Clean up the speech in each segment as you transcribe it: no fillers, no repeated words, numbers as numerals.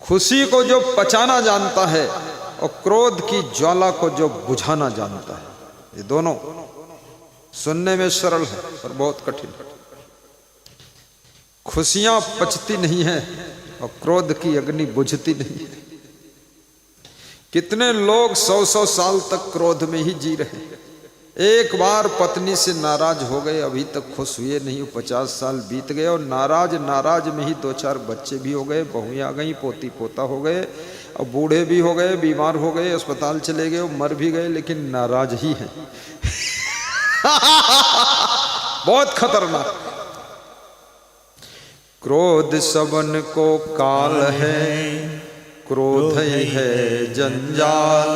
खुशी को जो पचाना जानता है और क्रोध की ज्वाला को जो बुझाना जानता है, ये दोनों सुनने में सरल है पर बहुत कठिन। खुशियां पचती नहीं है और क्रोध की अग्नि बुझती नहीं है। कितने लोग 100-100 साल तक क्रोध में ही जी रहे। एक बार पत्नी से नाराज हो गए, अभी तक खुश हुए नहीं, 50 साल बीत गए और नाराज में ही 2-4 बच्चे भी हो गए, बहुएं आ गई, पोती पोता हो गए, और बूढ़े भी हो गए, बीमार हो गए, अस्पताल चले गए, मर भी गए, लेकिन नाराज ही हैं। बहुत खतरनाक। क्रोध सबन को काल है, क्रोध है जंजाल,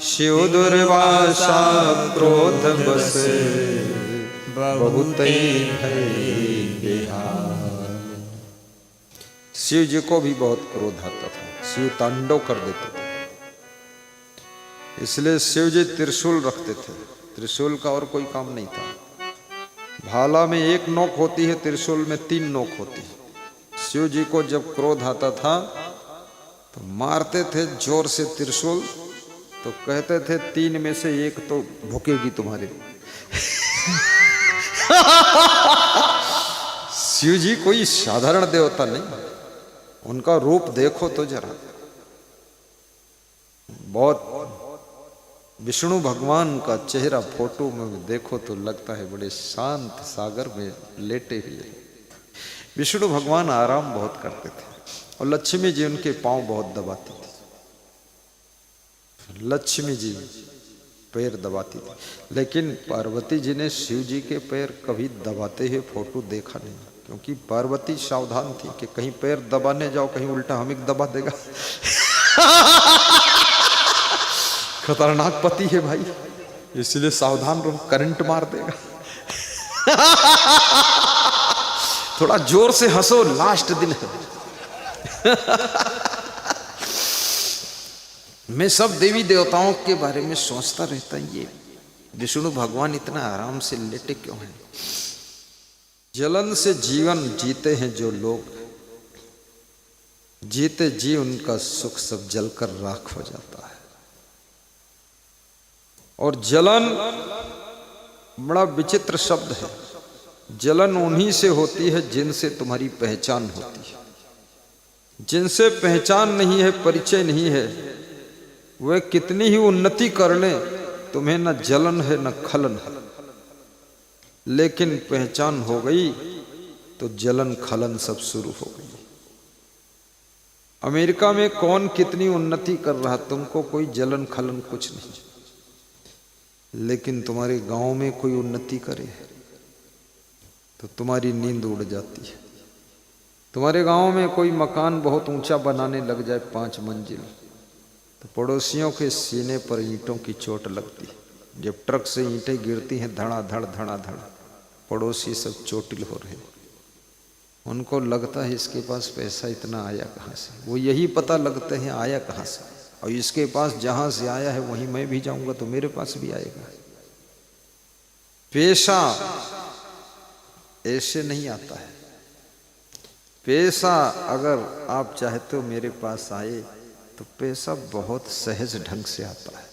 शिव दुर्वासा क्रोध बस बहुत है बेहाल। शिव जी को भी बहुत क्रोध आता था, शिव तांडव कर देते थे, इसलिए शिव जी त्रिशूल रखते थे। त्रिशूल का और कोई काम नहीं था। भाला में 1 नोक होती है, त्रिशूल में 3 नोक होती है। शिव जी को जब क्रोध आता था तो मारते थे जोर से त्रिशूल, तो कहते थे 3 में से 1 तो भुकेगी तुम्हारे। शिव जी कोई साधारण देवता नहीं, उनका रूप देखो तो जरा, बहुत विष्णु भगवान का चेहरा फोटो में देखो तो लगता है बड़े शांत सागर में लेटे हुए। विष्णु भगवान आराम बहुत करते थे और लक्ष्मी जी उनके पांव बहुत दबाती थी। लक्ष्मी जी पैर दबाती थी, लेकिन पार्वती जी ने शिव जी के पैर कभी दबाते हुए फोटो देखा नहीं, क्योंकि पार्वती सावधान थी कि कहीं पैर दबाने जाओ, कहीं उल्टा हमें दबा देगा। खतरनाक पति है भाई, इसलिए सावधान रहो, करंट मार देगा। थोड़ा जोर से हंसो, लास्ट दिन है। मैं सब देवी देवताओं के बारे में सोचता रहता हूं, ये विष्णु भगवान इतना आराम से लेटे क्यों हैं? जलन से जीवन जीते हैं जो लोग, जीते जी उनका सुख सब जलकर राख हो जाता है। और जलन बड़ा विचित्र शब्द है। जलन उन्हीं से होती है जिनसे तुम्हारी पहचान होती है। जिनसे पहचान नहीं है, परिचय नहीं है, वे कितनी ही उन्नति कर लें, तुम्हें न जलन है न खलन है। लेकिन पहचान हो गई तो जलन खलन सब शुरू हो गई। अमेरिका में कौन कितनी उन्नति कर रहा, तुमको कोई जलन खलन कुछ नहीं। लेकिन तुम्हारे गांव में कोई उन्नति करे तो तुम्हारी नींद उड़ जाती है। तुम्हारे गांव में कोई मकान बहुत ऊंचा बनाने लग जाए, 5 मंजिल, तो पड़ोसियों के सीने पर ईंटों की चोट लगती है। जब ट्रक से ईंटें गिरती हैं धड़ाधड़ धड़ाधड़, पड़ोसी सब चोटिल हो रहे, उनको लगता है इसके पास पैसा इतना आया कहाँ से। वो यही पता लगते हैं आया कहाँ से, और इसके पास जहाँ से आया है वहीं मैं भी जाऊंगा तो मेरे पास भी आएगा। पैसा ऐसे नहीं आता है। पैसा अगर आप चाहते हो मेरे पास आए तो पैसा बहुत सहज ढंग से आता है।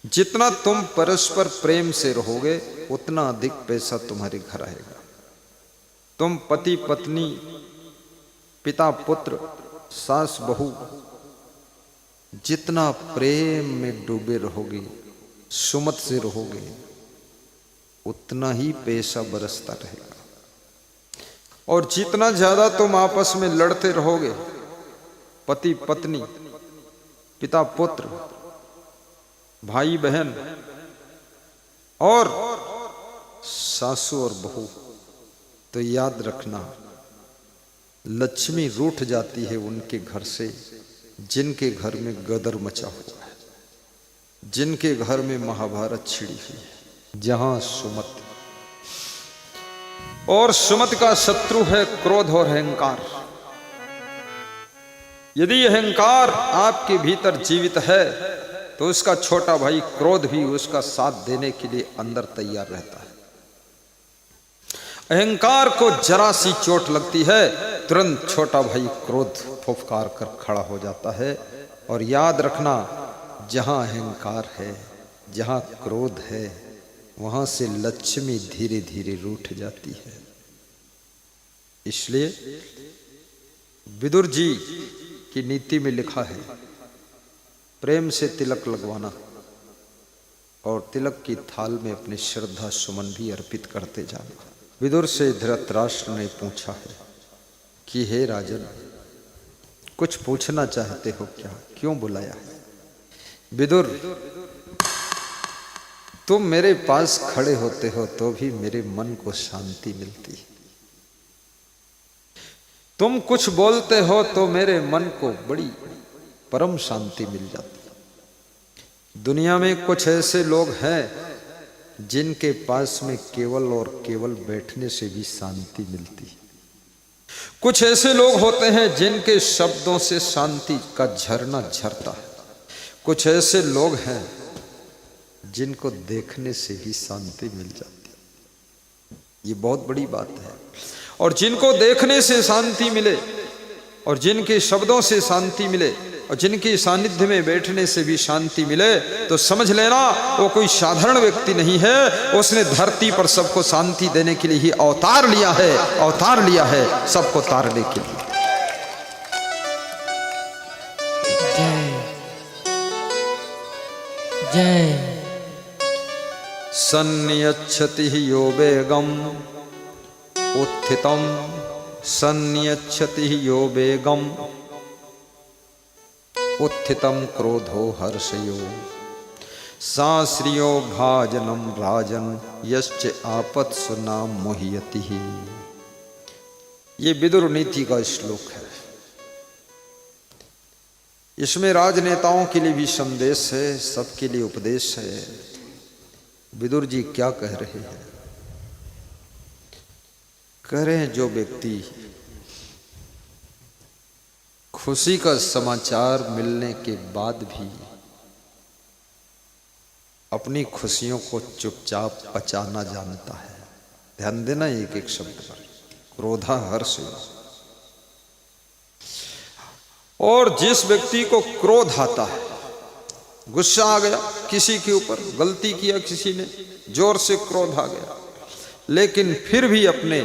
जितना तुम परस्पर प्रेम से रहोगे उतना अधिक पैसा तुम्हारे घर आएगा। तुम पति पत्नी, पिता पुत्र, सास बहू जितना प्रेम में डूबे रहोगे, सुमत से रहोगे, उतना ही पैसा बरसता रहेगा। और जितना ज्यादा तुम आपस में लड़ते रहोगे, पति पत्नी, पिता पुत्र, भाई बहन और सासू और बहू, तो याद रखना लक्ष्मी रूठ जाती है उनके घर से जिनके घर में गदर मचा हुआ है, जिनके घर में महाभारत छिड़ी हुई है, जहां सुमत। और सुमत का शत्रु है क्रोध और अहंकार। यदि अहंकार आपके भीतर जीवित है तो उसका छोटा भाई क्रोध भी उसका साथ देने के लिए अंदर तैयार रहता है। अहंकार को जरा सी चोट लगती है तुरंत छोटा भाई क्रोध फुफकार कर खड़ा हो जाता है। और याद रखना, जहाँ अहंकार है, जहाँ क्रोध है, वहाँ से लक्ष्मी धीरे धीरे रूठ जाती है। इसलिए विदुर जी की नीति में लिखा है, प्रेम से तिलक लगवाना और तिलक की थाल में अपने श्रद्धा सुमन भी अर्पित करते जाना। विदुर से धृतराष्ट्र ने पूछा है कि हे राजन, कुछ पूछना चाहते हो क्या, क्यों बुलाया है? विदुर, तुम मेरे पास खड़े होते हो तो भी मेरे मन को शांति मिलती है। तुम कुछ बोलते हो तो मेरे मन को बड़ी परम शांति मिल जाती है। दुनिया में कुछ ऐसे लोग हैं जिनके पास में केवल और केवल बैठने से भी शांति मिलती है। कुछ ऐसे लोग होते हैं जिनके शब्दों से शांति का झरना झरता है। कुछ ऐसे लोग हैं जिनको देखने से ही शांति मिल जाती है। ये बहुत बड़ी बात है। और जिनको देखने से शांति मिले और जिनके शब्दों से शांति मिले और जिनके सानिध्य में बैठने से भी शांति मिले, तो समझ लेना वो कोई साधारण व्यक्ति नहीं है। उसने धरती पर सबको शांति देने के लिए ही अवतार लिया है, सबको तारने के लिए। जय सन्नियच्छति यो वेगम उत्थितम, सन्नियच्छति यो वेगम उत्थितम क्रोधो हर्षयो, साश्रियो भाजनम राजन यश्च आपत्सु नाम मोहयति। ये विदुर नीति का श्लोक है। इसमें राजनेताओं के लिए भी संदेश है, सबके लिए उपदेश है। विदुर जी क्या कह रहे हैं? कह रहे हैं, जो व्यक्ति खुशी का समाचार मिलने के बाद भी अपनी खुशियों को चुपचाप पचाना जानता है। ध्यान देना एक एक शब्द पर। क्रोधा हर्ष। और जिस व्यक्ति को क्रोध आता है, गुस्सा आ गया किसी के ऊपर, गलती किया किसी ने, जोर से क्रोध आ गया, लेकिन फिर भी अपने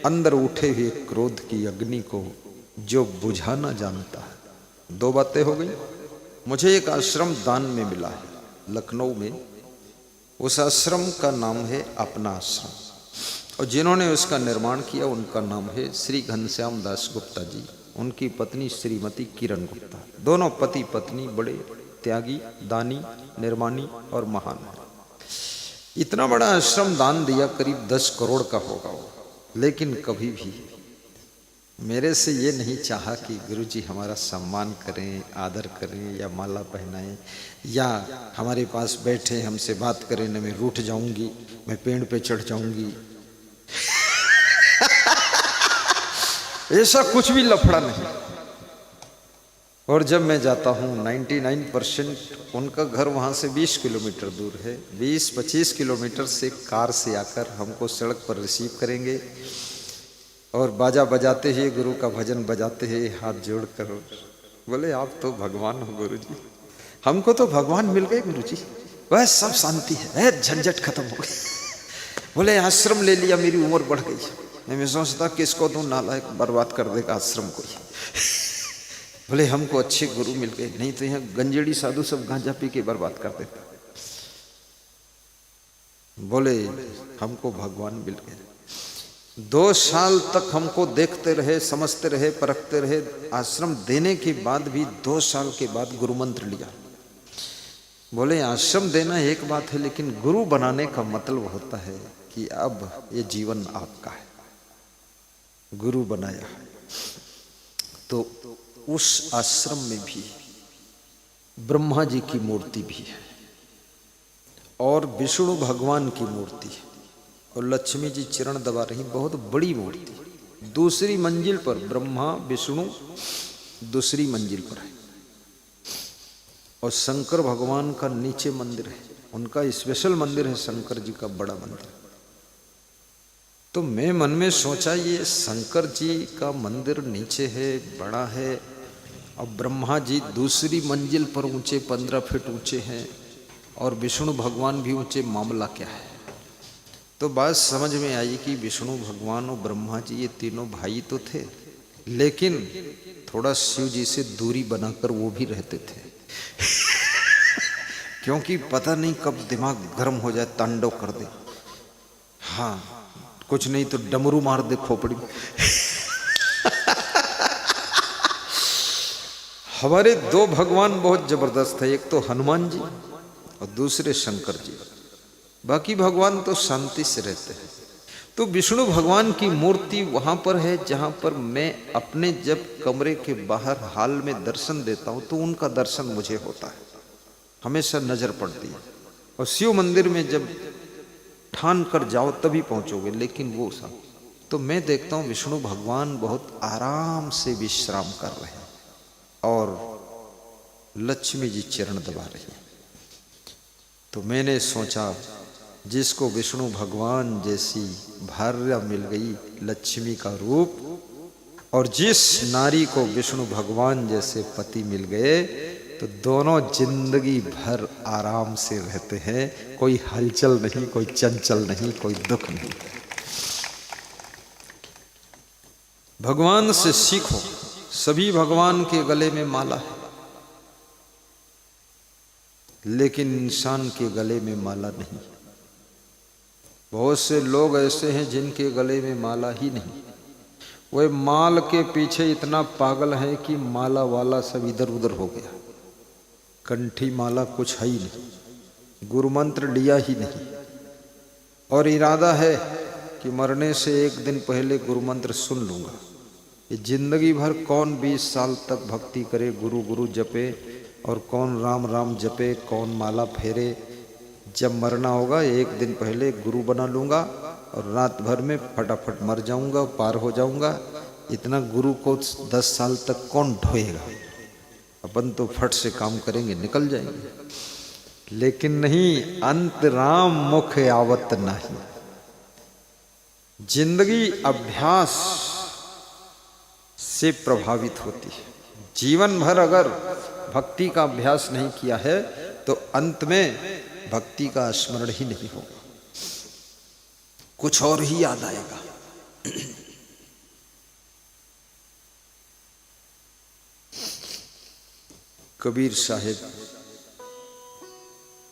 अंदर उठे हुए क्रोध की अग्नि को जो बुझाना जानता है। दो बातें हो गई। मुझे एक आश्रम दान में मिला है लखनऊ में। उस आश्रम का नाम है अपना आश्रम, और जिन्होंने उसका निर्माण किया उनका नाम है श्री घनश्याम दास गुप्ता जी। उनकी पत्नी श्रीमती किरण गुप्ता। दोनों पति पत्नी बड़े त्यागी, दानी, निर्माणी और महान है। इतना बड़ा आश्रम दान दिया, करीब 10 करोड़ का होगा वो। लेकिन कभी भी मेरे से ये नहीं चाहा कि गुरुजी हमारा सम्मान करें, आदर करें या माला पहनाएं या हमारे पास बैठे हमसे बात करें, न मैं रूठ जाऊंगी, मैं पेड़ पे चढ़ जाऊंगी। ऐसा कुछ भी लफड़ा नहीं। और जब मैं जाता हूँ 99% उनका घर वहाँ से 20 किलोमीटर दूर है। 20-25 किलोमीटर से कार से आकर हमको सड़क पर रिसीव करेंगे और बाजा बजाते हुए गुरु का भजन बजाते हुए हाथ जोड़ कर बोले, आप तो भगवान हो गुरु जी, हमको तो भगवान मिल गए गुरु जी, वह सब शांति है, झंझट खत्म हो गई। बोले आश्रम ले लिया, मेरी उम्र बढ़ गई। मैं सोचता किसको तो नालायक बर्बाद कर देगा आश्रम को। बोले हमको अच्छे गुरु मिल गए, नहीं तो यहाँ गंजेड़ी साधु सब गांजा पी के बर्बाद कर देता। बोले हमको भगवान मिल गए। 2 साल तक हमको देखते रहे, समझते रहे, परखते रहे। आश्रम देने के बाद भी 2 साल के बाद गुरु मंत्र लिया। बोले आश्रम देना एक बात है, लेकिन गुरु बनाने का मतलब होता है कि अब ये जीवन आपका है। गुरु बनाया तो उस आश्रम में भी ब्रह्मा जी की मूर्ति भी है और विष्णु भगवान की मूर्ति है और लक्ष्मी जी चरण दबा रही, बहुत बड़ी मूर्ति। दूसरी मंजिल पर ब्रह्मा विष्णु दूसरी मंजिल पर है और शंकर भगवान का नीचे मंदिर है। उनका स्पेशल मंदिर है, शंकर जी का बड़ा मंदिर। तो मैं मन में सोचा ये शंकर जी का मंदिर नीचे है, बड़ा है, अब ब्रह्मा जी दूसरी मंजिल पर ऊंचे 15 फीट ऊंचे हैं और विष्णु भगवान भी ऊंचे, मामला क्या है। तो बात समझ में आई कि विष्णु भगवान और ब्रह्मा जी ये तीनों भाई तो थे, लेकिन थोड़ा शिव जी से दूरी बनाकर वो भी रहते थे क्योंकि पता नहीं कब दिमाग गर्म हो जाए, तांडव कर दे। हाँ, कुछ नहीं तो डमरू मार दे खोपड़ी हमारे दो भगवान बहुत जबरदस्त है, एक तो हनुमान जी और दूसरे शंकर जी। बाकी भगवान तो शांति से रहते हैं। तो विष्णु भगवान की मूर्ति वहां पर है जहां पर मैं अपने जब कमरे के बाहर हाल में दर्शन देता हूं तो उनका दर्शन मुझे होता है, हमेशा नजर पड़ती है। और शिव मंदिर में जब ठान कर जाओ तभी पहुंचोगे, लेकिन वो सब तो मैं देखता हूं विष्णु भगवान बहुत आराम से विश्राम कर रहे हैं और लक्ष्मी जी चरण दबा रही है। तो मैंने सोचा जिसको विष्णु भगवान जैसी भार्या मिल गई, लक्ष्मी का रूप, और जिस नारी को विष्णु भगवान जैसे पति मिल गए तो दोनों जिंदगी भर आराम से रहते हैं, कोई हलचल नहीं, कोई चंचल नहीं, कोई दुख नहीं। भगवान से सीखो, सभी भगवान के गले में माला है, लेकिन इंसान के गले में माला नहीं। बहुत से लोग ऐसे हैं जिनके गले में माला ही नहीं, वे माल के पीछे इतना पागल है कि माला वाला सब इधर उधर हो गया। कंठी माला कुछ है ही नहीं, गुरु मंत्र लिया ही नहीं, और इरादा है कि मरने से एक दिन पहले गुरु मंत्र सुन लूंगा। ये जिंदगी भर कौन 20 साल तक भक्ति करे, गुरु गुरु जपे, और कौन राम राम जपे, कौन माला फेरे। जब मरना होगा एक दिन पहले गुरु बना लूंगा और रात भर में फटाफट मर जाऊंगा, पार हो जाऊंगा। इतना गुरु को 10 साल तक कौन ढोएगा। अपन तो फट से काम करेंगे, निकल जाएंगे। लेकिन नहीं, अंत राम मुख आवत नहीं। जिंदगी अभ्यास से प्रभावित होती है। जीवन भर अगर भक्ति का अभ्यास नहीं किया है तो अंत में भक्ति का स्मरण ही नहीं होगा, कुछ और ही याद आएगा। कबीर साहब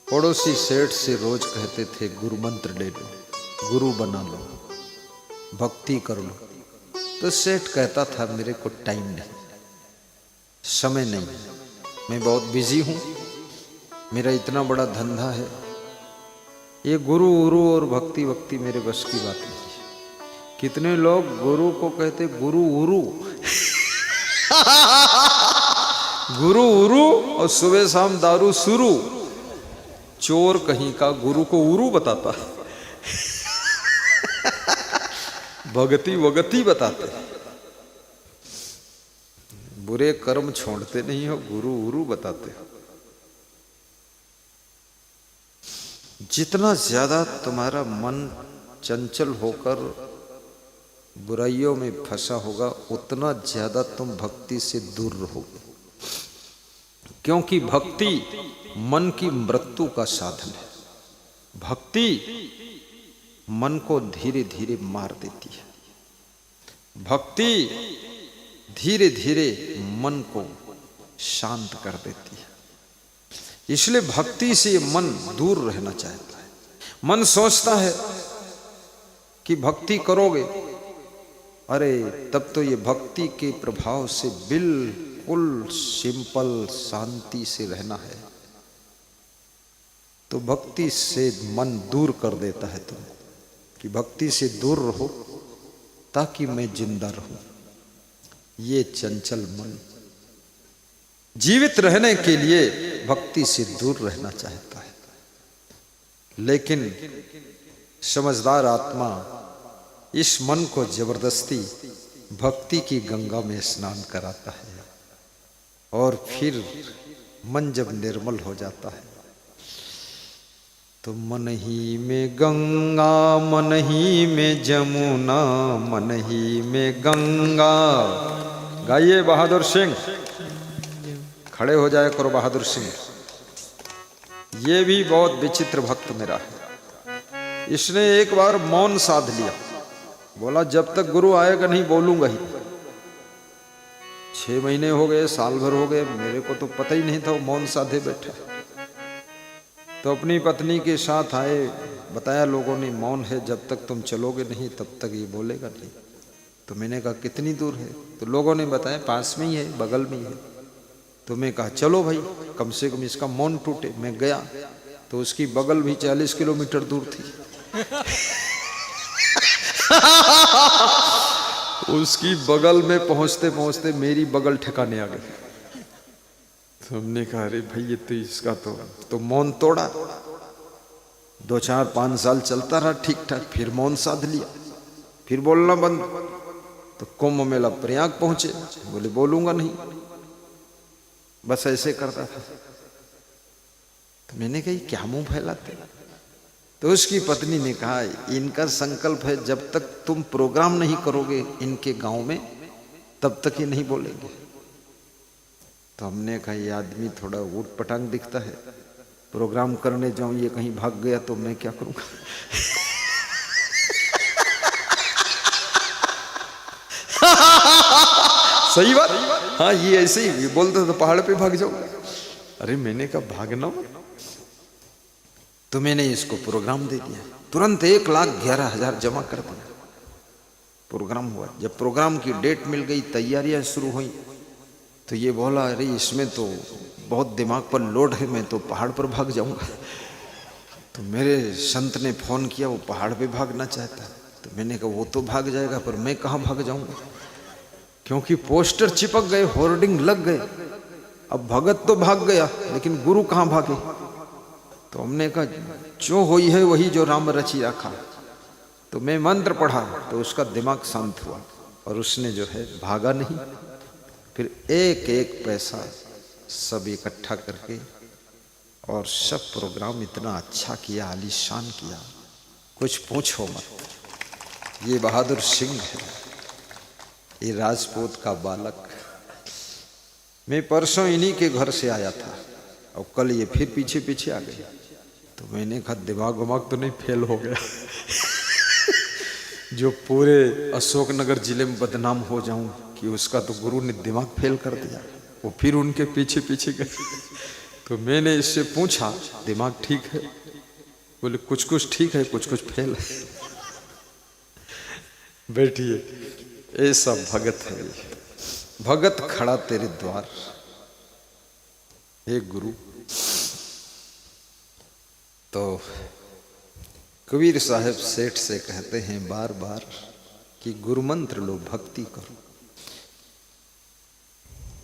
पड़ोसी सेठ से रोज कहते थे गुरु मंत्र ले लो, गुरु बना लो, भक्ति कर लो। तो सेठ कहता था मेरे को टाइम नहीं, समय नहीं, मैं बहुत बिजी हूं, मेरा इतना बड़ा धंधा है, ये गुरु उरु और भक्ति वक्ति मेरे बस की बात नहीं। कितने लोग गुरु को कहते गुरु उरु गुरु उरु, और सुबह शाम दारू शुरू। चोर कहीं का गुरु को उरु बताता भगति वगति बताते। बुरे कर्म छोड़ते नहीं हो, गुरु उरु बताते हो। जितना ज्यादा तुम्हारा मन चंचल होकर बुराइयों में फंसा होगा उतना ज्यादा तुम भक्ति से दूर रहोगे, क्योंकि भक्ति मन की मृत्यु का साधन है। भक्ति मन को धीरे धीरे मार देती है। भक्ति धीरे धीरे मन को शांत कर देती है। इसलिए भक्ति से मन दूर रहना चाहता है। मन सोचता है कि भक्ति करोगे, अरे तब तो ये भक्ति के प्रभाव से बिल्कुल सिंपल शांति से रहना है। तो भक्ति से मन दूर कर देता है तुम, कि भक्ति से दूर रहो ताकि मैं जिंदा रहूं। ये चंचल मन जीवित रहने के लिए भक्ति से दूर रहना चाहता है, लेकिन समझदार आत्मा इस मन को जबरदस्ती भक्ति की गंगा में स्नान कराता है, और फिर मन जब निर्मल हो जाता है तो मन ही में गंगा, मन ही में जमुना, मन ही में गंगा। गाइए बहादुर सिंह, खड़े हो जाए करो बहादुर सिंह। ये भी बहुत विचित्र भक्त मेरा है। इसने एक बार मौन साध लिया, बोला जब तक गुरु आएगा नहीं बोलूंगा ही। 6 महीने हो गए, साल भर हो गए, मेरे को तो पता ही नहीं था वो मौन साधे बैठा। तो अपनी पत्नी के साथ आए, बताया लोगों ने मौन है, जब तक तुम चलोगे नहीं तब तक ये बोलेगा नहीं। तो मैंने कहा कितनी दूर है? तो लोगों ने बताया पास में ही है, बगल में ही है। तो मैं कहा चलो भाई, कम से कम इसका मौन टूटे। मैं गया तो उसकी बगल भी 40 किलोमीटर दूर थी। उसकी बगल में पहुंचते पहुंचते मेरी बगल ठिकाने आ गई। तो हमने कहा अरे भाई ये तो इसका तो मौन तोड़ा। 2, 4, 5 साल चलता रहा ठीक ठाक, फिर मौन साध लिया, फिर बोलना बंद। तो कुंभ मेला प्रयाग पहुंचे, बोले बोलूंगा नहीं, बस ऐसे करता था। तो मैंने कही क्या मुंह फैलाते? तो उसकी पत्नी ने कहा इनका संकल्प है जब तक तुम प्रोग्राम नहीं करोगे इनके गांव में तब तक ये नहीं बोलेंगे। तो हमने कहा ये आदमी थोड़ा ऊट पटांग दिखता है, प्रोग्राम करने जाऊं ये कहीं भाग गया तो मैं क्या करूंगा? सही बात। हाँ ये ऐसे ही बोलते तो पहाड़ पे भाग जाओ। अरे मैंने कहा भागना मत। तो मैंने इसको प्रोग्राम दे दिया, तुरंत 1,11,000 जमा कर दिया। प्रोग्राम हुआ। जब प्रोग्राम की डेट मिल गई, तैयारियां शुरू हुई, तो ये बोला अरे इसमें तो बहुत दिमाग पर लोड है, मैं तो पहाड़ पर भाग जाऊंगा। तो मेरे संत ने फोन किया, वो पहाड़ पे भागना चाहता है। तो मैंने कहा वो तो भाग जाएगा पर मैं कहाँ भाग जाऊंगा, क्योंकि पोस्टर चिपक गए, होर्डिंग लग गए। अब भगत तो भाग गया लेकिन गुरु कहाँ भागे? तो हमने कहा जो हुई है वही जो राम रची रखा। तो मैं मंत्र पढ़ा तो उसका दिमाग शांत हुआ और उसने जो है भागा नहीं। फिर एक एक पैसा सब इकट्ठा करके और सब प्रोग्राम इतना अच्छा किया, आलीशान किया, कुछ पूछो मत। ये बहादुर सिंह है, ये राजपूत का बालक। मैं परसों इन्हीं के घर से आया था और कल ये फिर पीछे पीछे आ गया। तो मैंने कहा दिमाग उमाग तो नहीं फेल हो गया जो पूरे अशोकनगर जिले में बदनाम हो जाऊं कि उसका तो गुरु ने दिमाग फेल कर दिया। वो फिर उनके पीछे पीछे गए। तो मैंने इससे पूछा दिमाग ठीक है? बोले कुछ कुछ ठीक है, कुछ कुछ फेल है। बैठिए, ऐसा भगत है। भगत खड़ा तेरे द्वार, हे गुरु। तो कबीर साहब सेठ से कहते हैं बार बार कि गुरु मंत्र लो, भक्ति करो।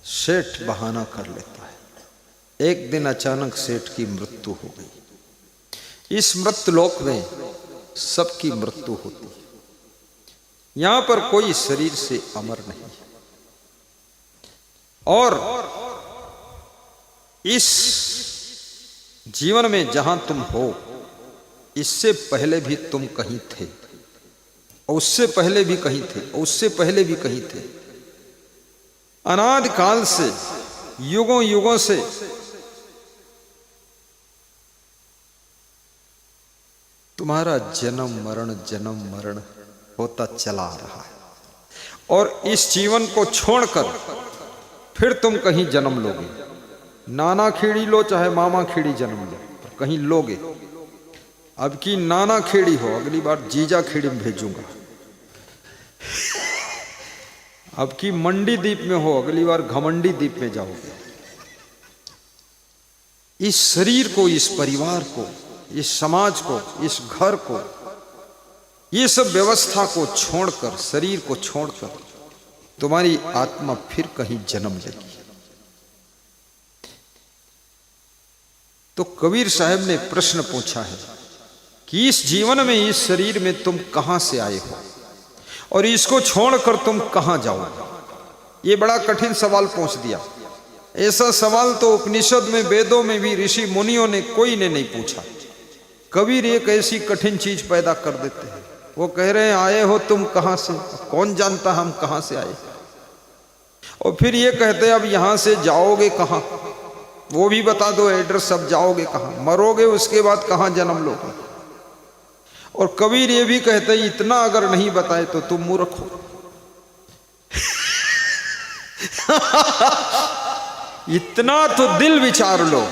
सेठ बहाना कर लेता है। एक दिन अचानक सेठ की मृत्यु हो गई। इस मृत्युलोक में सबकी मृत्यु होती है, यहां पर कोई शरीर से अमर नहीं है। और इस जीवन में जहां तुम हो, इससे पहले भी तुम कहीं थे, और उससे पहले भी कहीं थे, और उससे पहले भी कहीं थे। अनादि काल से, युगों युगों से तुम्हारा जन्म मरण होता चला आ रहा है। और इस जीवन को छोड़कर फिर तुम कहीं जन्म लोगे। नाना खेड़ी लो चाहे मामा खेड़ी जन्म लो, पर कहीं लोगे। अब की नाना खेड़ी हो, अगली बार जीजा खेड़ी में भेजूंगा। अब की मंडी द्वीप में हो, अगली बार घमंडी द्वीप में जाओगे। इस शरीर को, इस परिवार को, इस समाज को, इस घर को, ये सब व्यवस्था को छोड़कर, शरीर को छोड़कर तुम्हारी आत्मा फिर कहीं जन्म लेगी। तो कबीर साहब ने प्रश्न पूछा है कि इस जीवन में, इस शरीर में तुम कहां से आए हो और इसको छोड़कर तुम कहां जाओगे? ये बड़ा कठिन सवाल पूछ दिया। ऐसा सवाल तो उपनिषद में, वेदों में भी ऋषि मुनियों ने कोई ने नहीं पूछा। कबीर एक ऐसी कठिन चीज पैदा कर देते हैं। वो कह रहे हैं आए हो तुम कहां से, कौन जानता हम कहां से आए। और फिर ये कहते हैं अब यहां से जाओगे कहां, वो भी बता दो एड्रेस, अब जाओगे कहां, मरोगे उसके बाद कहां जन्म लोगे। और कबीर ये भी कहते हैं इतना अगर नहीं बताए तो तुम मूर्ख हो। इतना तो दिल विचार लो।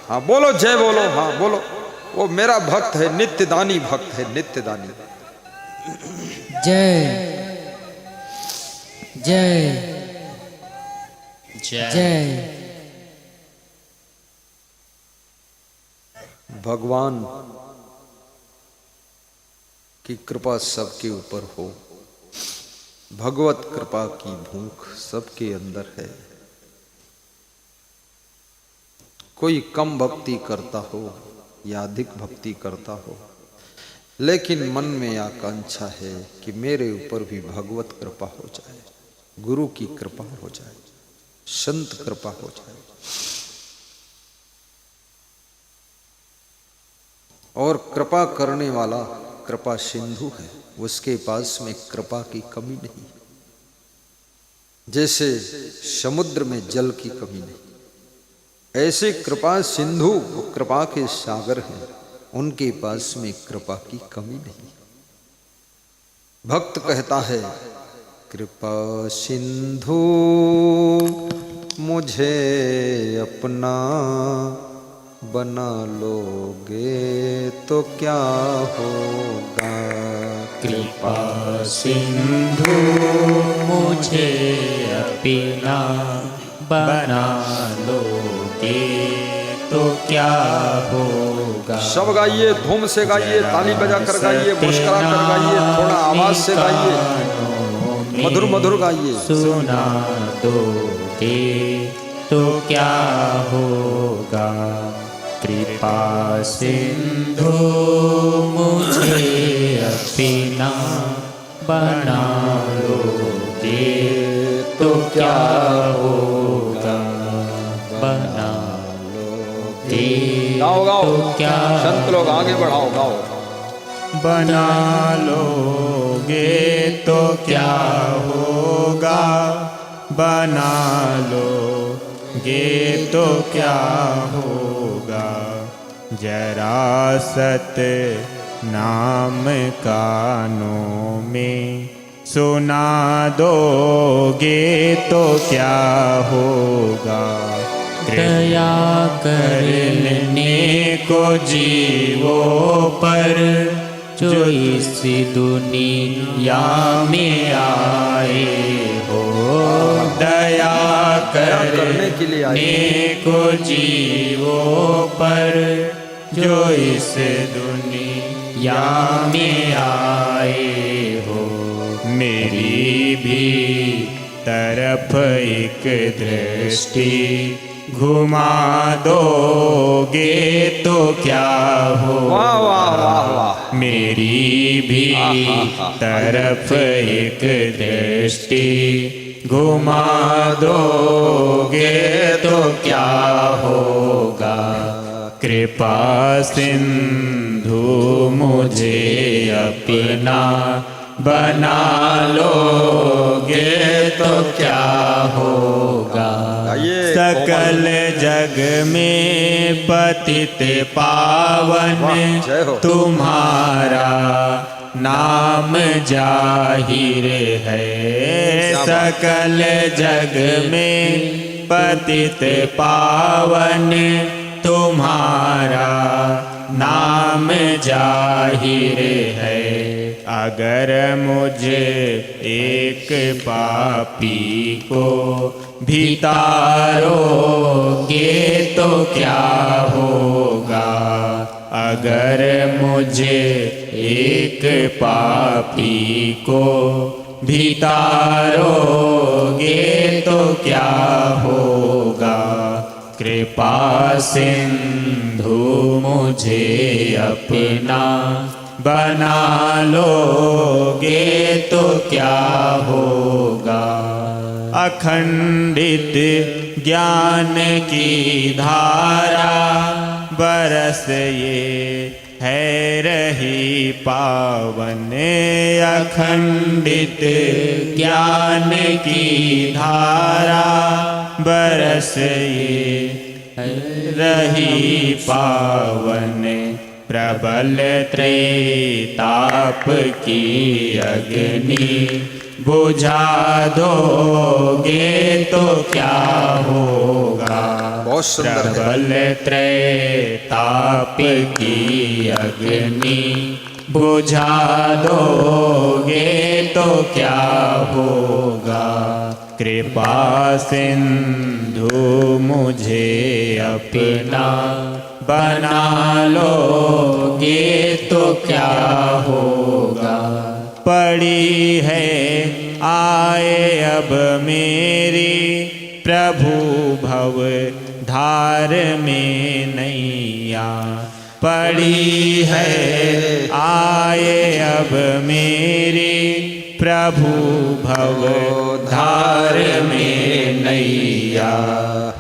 हाँ बोलो जय बोलो, हाँ बोलो। वो मेरा भक्त है, नित्यदानी भक्त है, नित्यदानी। जय जय जय। भगवान की कृपा सबके ऊपर हो। भगवत कृपा की भूख सबके अंदर है। कोई कम भक्ति करता हो या अधिक भक्ति करता हो, लेकिन मन में आकांक्षा है कि मेरे ऊपर भी भगवत कृपा हो जाए, गुरु की कृपा हो जाए, संत कृपा हो जाए। और कृपा करने वाला कृपा सिंधु है, उसके पास में कृपा की कमी नहीं। जैसे समुद्र में जल की कमी नहीं, ऐसे कृपा सिंधु कृपा के सागर हैं, उनके पास में कृपा की कमी नहीं। भक्त कहता है कृपा सिंधु मुझे अपना बना लोगे तो क्या होगा। कृपा सिंधु मुझे अपना बना लोगे तो क्या होगा। सब गाइए, धूम से गाइए, ताली बजा कर गाइए, मुस्कुरा कर गाइए, थोड़ा आवाज से गाइए, मधुर मधुर गाइए। सुना दोगे तो क्या होगा। कृपा सिंधु मुझे अपना बना लोगे तो क्या होगा। बना लोगे गाओ गाओ, तो क्या संत लोग आगे बढ़ाओ, गाओ। बना लोगे तो क्या होगा। बना लोगे तो क्या होगा। जरा सत नाम कानों में सुना दोगे तो क्या होगा। दया करने को जीवों पर जो इस दुनिया में आए हो। दया करने के लिए करने को जीवों पर जो इस दुनिया में आए हो। मेरी भी तरफ एक दृष्टि घुमा दोगे तो क्या हो। वाह वाह वाह वाह। मेरी भी तरफ एक दृष्टि घुमा दोगे तो क्या होगा। कृपा सिंधु मुझे अपना बना लोगे तो क्या होगा। सकल जग में पतित पावन तुम्हारा नाम जाहिर है। सकल जग में पतित पावन तुम्हारा नाम जाहिर है। अगर मुझे एक पापी को भी तारोगे तो क्या होगा। अगर मुझे एक पापी को भी तारोगे तो क्या होगा। कृपा सिंधु मुझे अपना बना लोगे तो क्या होगा। अखंडित ज्ञान की धारा बरस ये है रही पावन अखंडित ज्ञान की धारा बरस ये रही पावन प्रबल त्रेताप की अग्नि बुझा दोगे तो क्या होगा। बहुत सुंदर है। प्रबल त्रेताप की अग्नि बुझा दोगे तो क्या होगा। कृपा सिंधु मुझे अपना बना लोगे तो क्या होगा। पड़ी है आए अब मेरी प्रभु भव धार में नैया। पड़ी है आए अब मेरी प्रभु भव धार में नैया।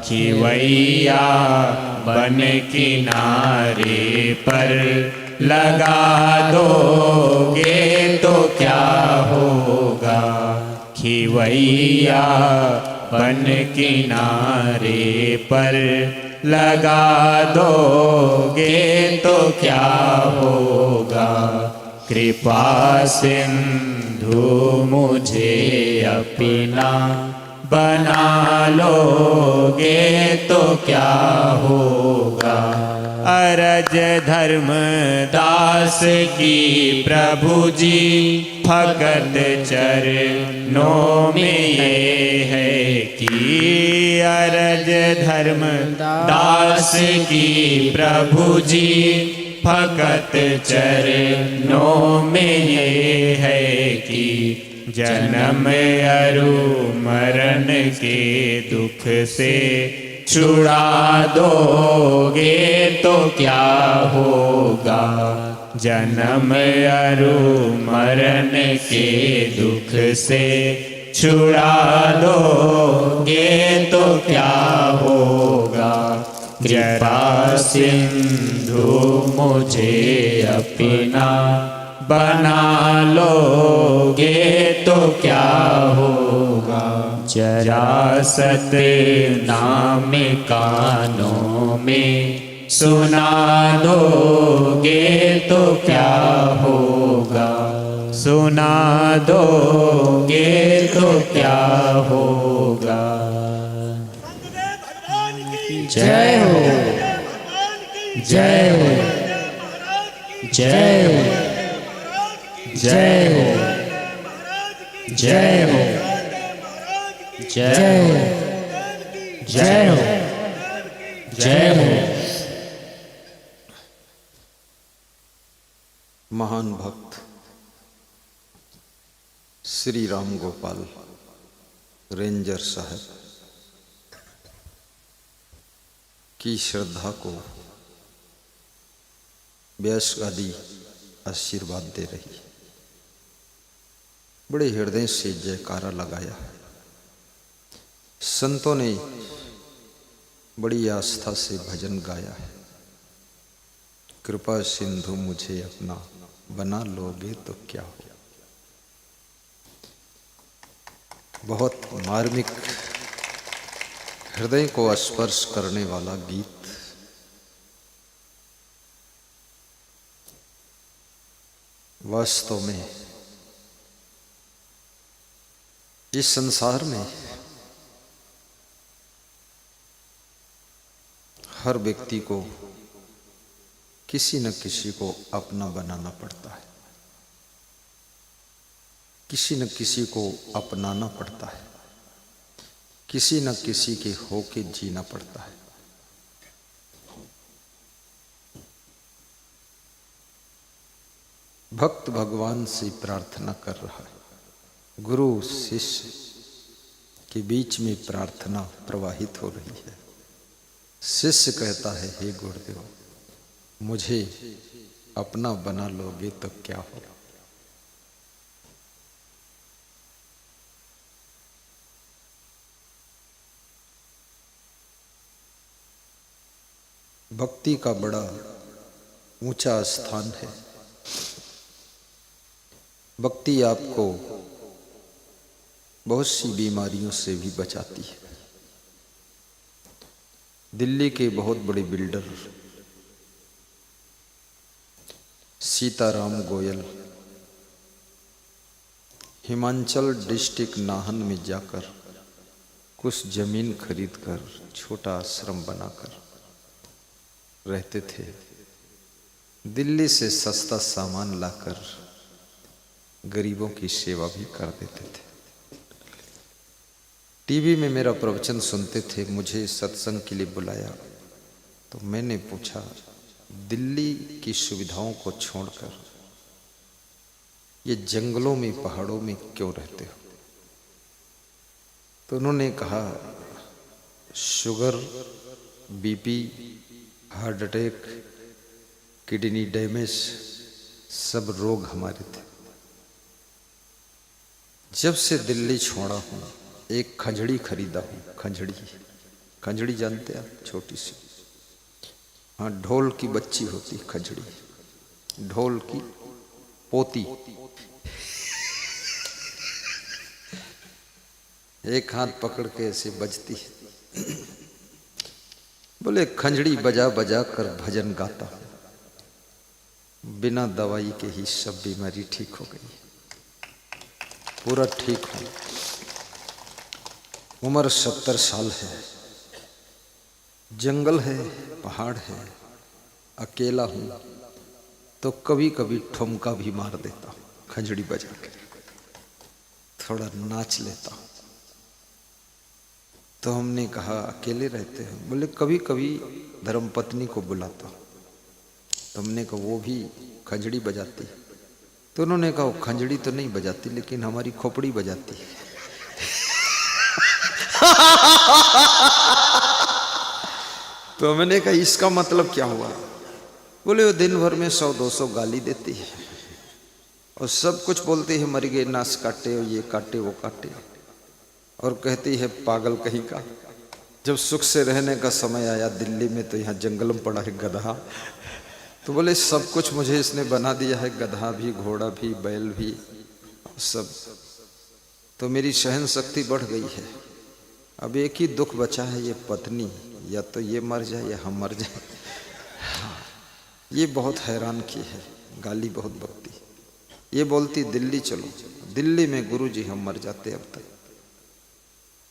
खिवैया बन किनारे पर लगा दोगे तो क्या होगा। खिवैया बन किनारे पर लगा दोगे तो क्या होगा। कृपा सिंधु मुझे अपना बना लोगे तो क्या होगा। अरज धर्म दास की प्रभु जी फकत चरणों में ये है कि। अरज धर्म दास की प्रभु जी फकत चरणों में ये है कि। जन्म अरु मरण के दुख से छुड़ा दोगे तो क्या होगा। जन्म अरु मरण के दुख से छुड़ा दोगे तो क्या होगा। कृपा सिंधु मुझे अपना बना लोगे तो क्या होगा। जरा सत नाम कानों में सुना दोगे तो क्या होगा। सुना दोगे तो क्या होगा। जय हो जय हो जय हो जय हो जय हो जय हो जय हो जय हो। महान भक्त श्री राम गोपाल रेंजर साहब की श्रद्धा को व्यास आदि आशीर्वाद दे रही है। बड़े हृदय से जयकारा लगाया है। संतों ने बड़ी आस्था से भजन गाया है। कृपा सिंधु मुझे अपना बना लोगे तो क्या हो। बहुत मार्मिक हृदय को स्पर्श करने वाला गीत। वास्तव में इस संसार में हर व्यक्ति को किसी न किसी को अपना बनाना पड़ता है। किसी न किसी को अपनाना पड़ता है। किसी न किसी के होके जीना पड़ता है। भक्त भगवान से प्रार्थना कर रहा है। गुरु शिष्य के बीच में प्रार्थना प्रवाहित हो रही है। शिष्य कहता है, हे गुरुदेव मुझे अपना बना लोगे तो क्या हो। भक्ति का बड़ा ऊंचा स्थान है। भक्ति आपको बहुत सी बीमारियों से भी बचाती है। दिल्ली के बहुत बड़े बिल्डर सीताराम गोयल हिमाचल डिस्ट्रिक्ट नाहन में जाकर कुछ जमीन खरीदकर छोटा आश्रम बनाकर रहते थे। दिल्ली से सस्ता सामान लाकर गरीबों की सेवा भी कर देते थे। टीवी में मेरा प्रवचन सुनते थे। मुझे सत्संग के लिए बुलाया तो मैंने पूछा, दिल्ली की सुविधाओं को छोड़कर ये जंगलों में पहाड़ों में क्यों रहते हो? तो उन्होंने कहा, sugar, BP, heart attack, kidney damage सब रोग हमारे थे। जब से दिल्ली छोड़ा हूँ एक खंजड़ी खरीदा हूँ। खंजड़ी जानते हैं आप? छोटी सी, हाँ, ढोल की बच्ची होती खंजड़ी, ढोल की पोती। एक हाथ पकड़ के ऐसे बजती है। बोले खंजड़ी बजा बजा कर भजन गाता हूँ, बिना दवाई के ही सब बीमारी ठीक हो गई, पूरा ठीक हूँ। उम्र 70 साल है, जंगल है, पहाड़ है, अकेला हूँ तो कभी कभी ठुमका भी मार देता हूँ, खंजड़ी बजा के थोड़ा नाच लेता हूँ। तो हमने कहा अकेले रहते हैं? बोले कभी कभी धर्मपत्नी को बुलाता हूँ। तो हमने कहा वो भी खंजड़ी बजाती है? तो उन्होंने कहा वो खंजड़ी तो नहीं बजाती लेकिन हमारी खोपड़ी बजाती है। तो मैंने कहा इसका मतलब क्या हुआ? बोले वो दिन भर में 100-200 गाली देती है और सब कुछ बोलती है, मर गए, नास काटे, ये काटे, वो काटे, और कहती है पागल कहीं का। जब सुख से रहने का समय आया दिल्ली में तो यहाँ जंगल में पड़ा है गधा। तो बोले सब कुछ मुझे इसने बना दिया है, गधा भी, घोड़ा भी, बैल भी, सब। तो मेरी सहन शक्ति बढ़ गई है। अब एक ही दुख बचा है, ये पत्नी, या तो ये मर जाए या हम मर जाए। ये बहुत हैरान की है, गाली बहुत बकती। ये बोलती दिल्ली चलो, दिल्ली में गुरुजी हम मर जाते अब तक,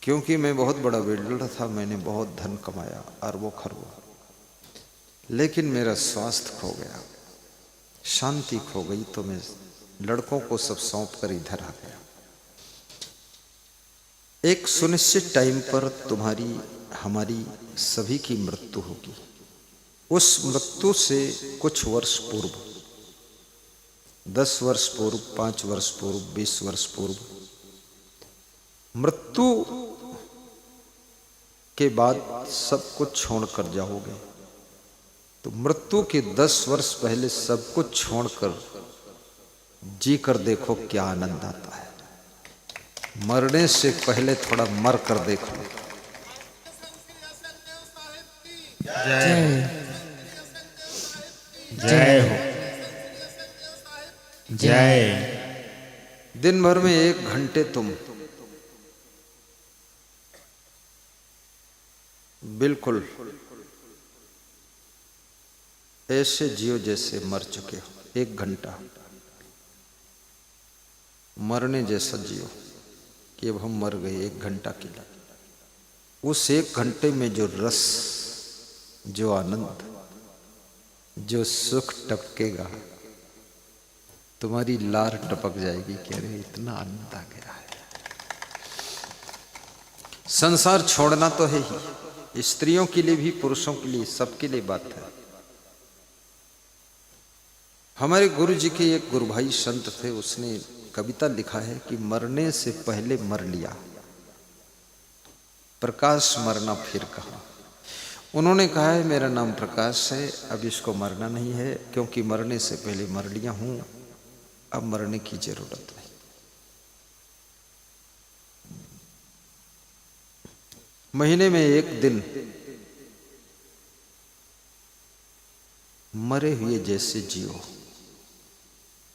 क्योंकि मैं बहुत बड़ा बिल्डर था, मैंने बहुत धन कमाया, अरबों खरबों, लेकिन मेरा स्वास्थ्य खो गया, शांति खो गई, तो मैं लड़कों को सब सौंप कर इधर आ गया। एक सुनिश्चित टाइम पर तुम्हारी हमारी सभी की मृत्यु होगी। उस मृत्यु से कुछ वर्ष पूर्व, 10 वर्ष पूर्व, 5 वर्ष पूर्व, 20 वर्ष पूर्व, मृत्यु के बाद सब कुछ छोड़कर जाओगे। तो मृत्यु के 10 वर्ष पहले सब कुछ छोड़कर जी कर देखो क्या आनंद आता है। मरने से पहले थोड़ा मर कर देखो। जय जय हो, जय। दिन भर में 1 घंटे तुम बिल्कुल ऐसे जियो जैसे मर चुके हो। 1 घंटा मरने जैसा जियो कि अब हम मर गए 1 घंटा के लिए। उस 1 घंटे में जो रस, जो आनंद, जो सुख टपकेगा, तुम्हारी लार टपक जाएगी कि अरे इतना आनंद आ गया है। संसार छोड़ना तो है ही, स्त्रियों के लिए भी, पुरुषों के लिए, सबके लिए बात है। हमारे गुरु जी के एक गुरु भाई संत थे, उसने कविता लिखा है कि मरने से पहले मर लिया, प्रकाश मरना फिर कहा। उन्होंने कहा है मेरा नाम प्रकाश है, अब इसको मरना नहीं है, क्योंकि मरने से पहले मर लिया हूं, अब मरने की जरूरत नहीं। महीने में 1 दिन मरे हुए जैसे जियो।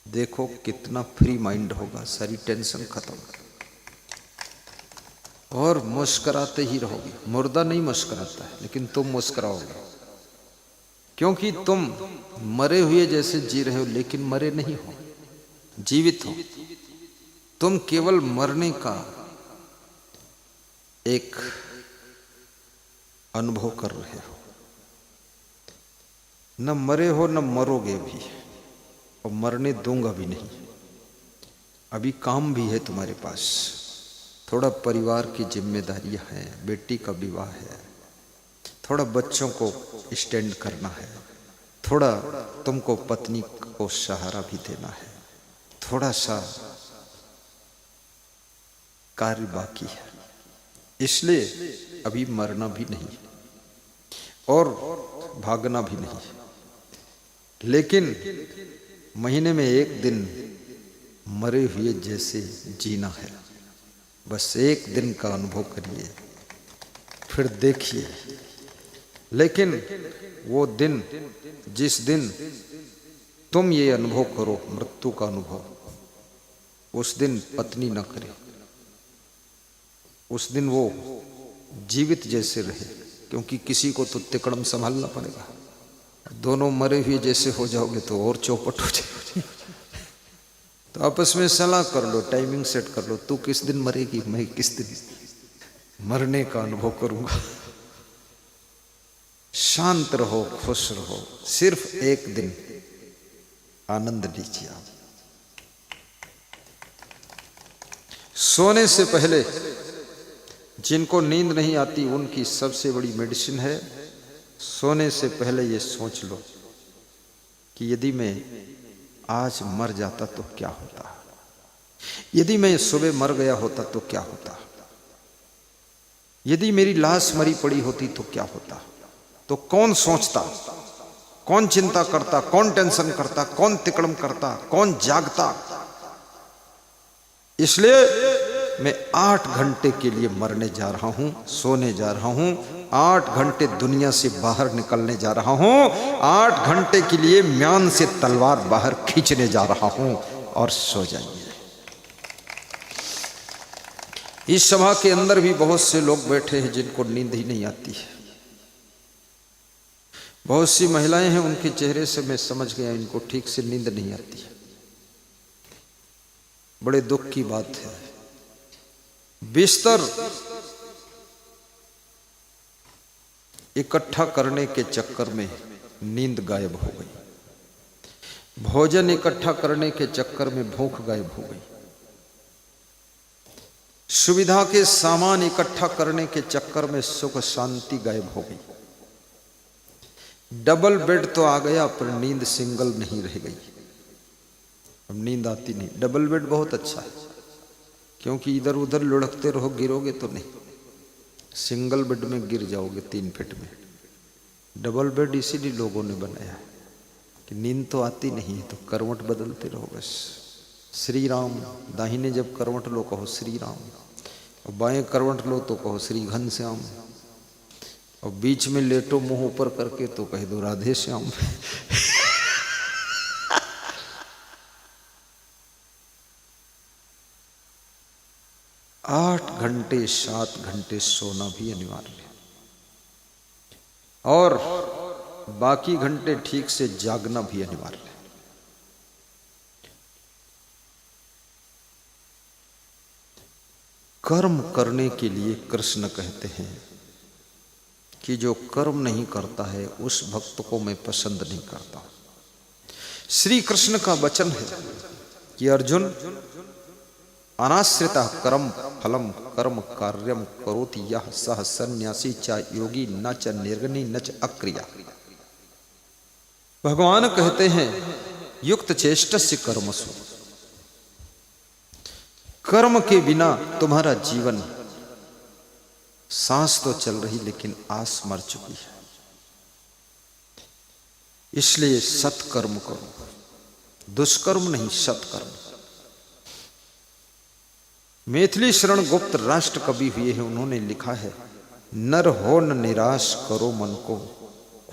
देखो कितना फ्री माइंड होगा, सारी टेंशन खत्म और मुस्कुराते ही रहोगे। मुर्दा नहीं मुस्कुराता है, लेकिन तुम मुस्कुराओगे क्योंकि तुम मरे हुए जैसे जी रहे हो, लेकिन मरे नहीं हो, जीवित हो। तुम केवल मरने का एक अनुभव कर रहे हो। न मरे हो न मरोगे भी, और मरने दूंगा भी नहीं। अभी काम भी है तुम्हारे पास, थोड़ा परिवार की जिम्मेदारियां हैं, बेटी का विवाह है, थोड़ा बच्चों को स्टैंड करना है, थोड़ा तुमको पत्नी को सहारा भी देना है, थोड़ा सा कार्य बाकी है। इसलिए अभी मरना भी नहीं और भागना भी नहीं, लेकिन महीने में एक दिन मरे हुए जैसे जीना है। बस एक दिन का अनुभव करिए, फिर देखिए। लेकिन वो दिन, जिस दिन तुम ये अनुभव करो मृत्यु का अनुभव, उस दिन पत्नी न करे, उस दिन वो जीवित जैसे रहे, क्योंकि किसी को तो तिकड़म संभालना पड़ेगा। दोनों मरे हुए जैसे हो जाओगे तो और चौपट हो जाएगी। तो आपस में सलाह कर लो, टाइमिंग सेट कर लो, तू किस दिन मरेगी, मैं किस दिन मरने का अनुभव करूंगा। शांत रहो, खुश रहो, सिर्फ एक दिन आनंद लीजिए आप। सोने से पहले जिनको नींद नहीं आती, उनकी सबसे बड़ी मेडिसिन है, सोने से पहले ये सोच लो कि यदि मैं आज मर जाता तो क्या होता, यदि मैं सुबह मर गया होता तो क्या होता, यदि मेरी लाश मरी पड़ी होती तो क्या होता। तो कौन सोचता, कौन चिंता करता, कौन टेंशन करता, कौन तिकड़म करता, कौन जागता। इसलिए मैं 8 घंटे के लिए मरने जा रहा हूं, सोने जा रहा हूं, 8 घंटे दुनिया से बाहर निकलने जा रहा हूं, 8 घंटे के लिए म्यान से तलवार बाहर खींचने जा रहा हूं, और सो जाइए। इस सभा के अंदर भी बहुत से लोग बैठे हैं जिनको नींद ही नहीं आती है। बहुत सी महिलाएं हैं, उनके चेहरे से मैं समझ गया इनको ठीक से नींद नहीं आती है। बड़े दुख की बात है। बिस्तर इकट्ठा करने के चक्कर में नींद गायब हो गई, भोजन इकट्ठा करने के चक्कर में भूख गायब हो गई, सुविधा के सामान इकट्ठा करने के चक्कर में सुख शांति गायब हो गई। डबल बेड तो आ गया, पर नींद सिंगल नहीं रह गई। अब नींद आती नहीं। डबल बेड बहुत अच्छा है, क्योंकि इधर उधर लुढ़कते रहो, गिरोगे तो नहीं। सिंगल बेड में गिर जाओगे 3 फीट में। डबल बेड इसीलिए लोगों ने बनाया है कि नींद तो आती नहीं है, तो करवट बदलते रहो बस। श्री राम, दाहिने जब करवट लो कहो श्री राम, और बाएं करवट लो तो कहो श्री घनश्याम, और बीच में लेटो मुंह ऊपर करके तो कह दो राधे श्याम। 8 घंटे 7 घंटे सोना भी अनिवार्य है, और बाकी घंटे ठीक से जागना भी अनिवार्य है। कर्म करने के लिए कृष्ण कहते हैं कि जो कर्म नहीं करता है उस भक्त को मैं पसंद नहीं करता। श्री कृष्ण का वचन है कि अर्जुन, अनाश्रिता कर्म फलम कर्म कार्यम करोति यः सः सन्यासी च योगी न च निर्गुणी न च अक्रिया। भगवान कहते हैं युक्त चेष्टस्य कर्मसु, कर्म के बिना तुम्हारा जीवन, सांस तो चल रही लेकिन आस मर चुकी है। इसलिए सत्कर्म करो, दुष्कर्म नहीं, सत्कर्म। मैथिली शरण गुप्त राष्ट्र कवि हुए हैं, उन्होंने लिखा है, नर हो न निराश करो मन को,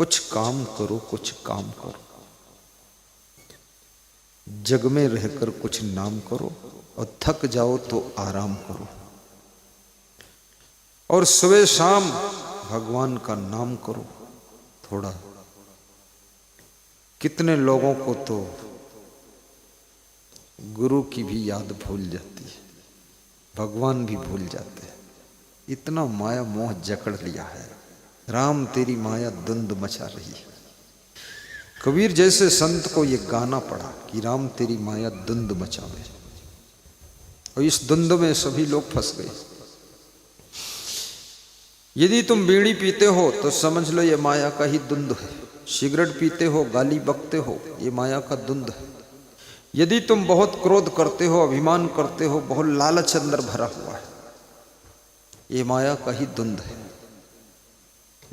कुछ काम करो, कुछ काम करो, जग में रहकर कुछ नाम करो, और थक जाओ तो आराम करो, और सुबह शाम भगवान का नाम करो थोड़ा। कितने लोगों को तो गुरु की भी याद भूल जाती है, भगवान भी भूल जाते हैं, इतना माया मोह जकड़ लिया है। राम तेरी माया द्वंद मचा रही है। कबीर जैसे संत को ये गाना पड़ा कि राम तेरी माया द्वंद मचावे, और इस द्वंद में सभी लोग फंस गए। यदि तुम बीड़ी पीते हो तो समझ लो ये माया का ही द्वंद है, सिगरेट पीते हो, गाली बकते हो, ये माया का द्वंद है। यदि तुम बहुत क्रोध करते हो, अभिमान करते हो, बहुत लालच अंदर भरा हुआ है, ये माया का ही द्वंद है।